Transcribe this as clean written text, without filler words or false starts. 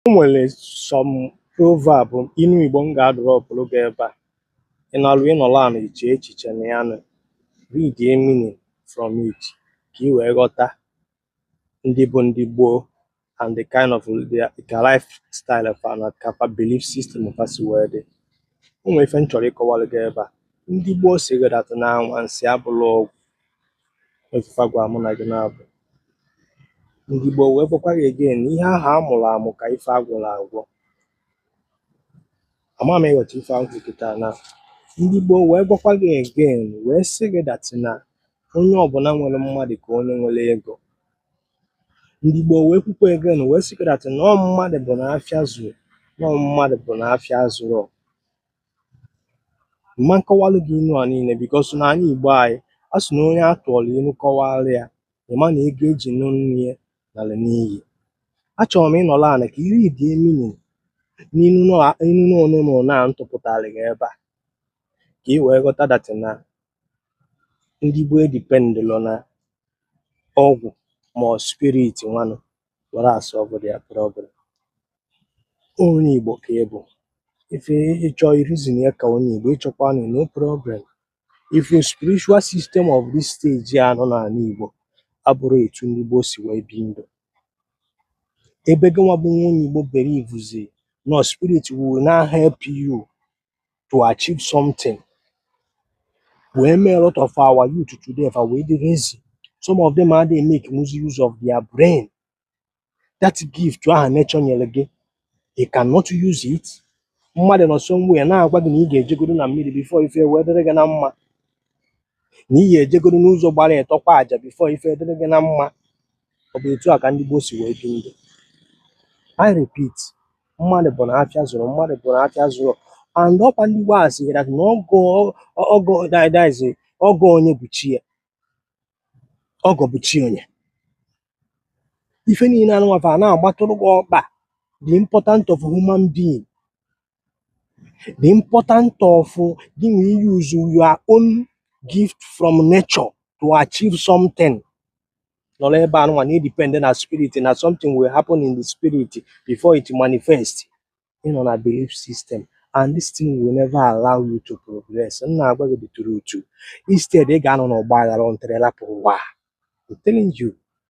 Enwere some proverb inu Igbo m ga-adọrọpụrụ gị ebe a. Ịnọrọ ala iche echiche na ya, read the meaning from it ka ị wee ghọta ndị bụ ndị gboo and the kind of their lifestyle and kapa belief system si wee dị. O nwere ife m chọrọ ịkọwara gị ebe a. Ndị gboo sịrị that na anwansi abụrụ ọgwụ. Efufe gwa mụ na gị na-abụ. Ndị Gboo wee gwakwa gị again ihe ahụ amụrụ amụ ka ife agwụrụ agwọ. Ama m ịghọta ife ahụ kịta na. Ndị Gboo wee gwakwa gị again wee sị gị that na onye ọbụla nwere mmadụ ka onye nwere ego. Ndị Gboo wee kwukwa again wee sị gị that na ọ mmadụ bụ na afịa zuru, na ọ mmadụ bụ na afịa zụrụ. Mma nkọwalụ gị inu a niile because na anyị Igbo anyị a sị na onye atụọrọ inu kọwara ya ịma na ego eji nụ nri ya nala n'iyi. Achọrọ m ịnọrọ ala ka iri dị meaning n'inu ọnụnụ na ntụpụtara gị ebe a ka ị wee ghọta that na ndị Gboo edipendịlụ na ọgwụ ma ọ spirit nwanụ were solve their problem. Onye Igbo ka ị bụ. Ife ịchọ reason ya ka onye Igbo ịchọkwa no problem. If your spiritual system of this stage ya nọ n'ala Igbo abụrụ etu ndị Gboo si wee bi ndụ. Ebe gị nwa bụ onye Igbo believes no spirit will now help you to achieve something. We make a lot of our youth today for way lazy. Some of them are they make use of their brain. That gift to our nature nyelege. They cannot use it. Mmadụ nọ somewhere na-agwa gị na ị ga-ejegoro na mmiri before ife wee dịrị gị na mma. Na ị ga-ejegoro n'ụzọ gbara ịtọkwa aja before ife dịrị gị na mma. Ọ bụ etu a ka ndị Gboo si wee bi ndụ. I repeat, mmadụ bụ na afịa zụrụ, mmadụ bụ na afịa zụrụ. And ọkwa ndị Gboo asịrị that na ọgọ onye bụ chi ya. Ọgọ bụ chi onye. Ife niile anụnwafa na-agbatụrụ gị ọkpa. The importance of human being. The importance of being use your own gift from nature to achieve something. No ebe anụnwa na-edepend na spirit na something will happen in the spirit before it manifests. On a belief system, and this thing will never allow you to progress. I'm not going to be true. Instead, they got on a bar on Trelapa. I'm telling you.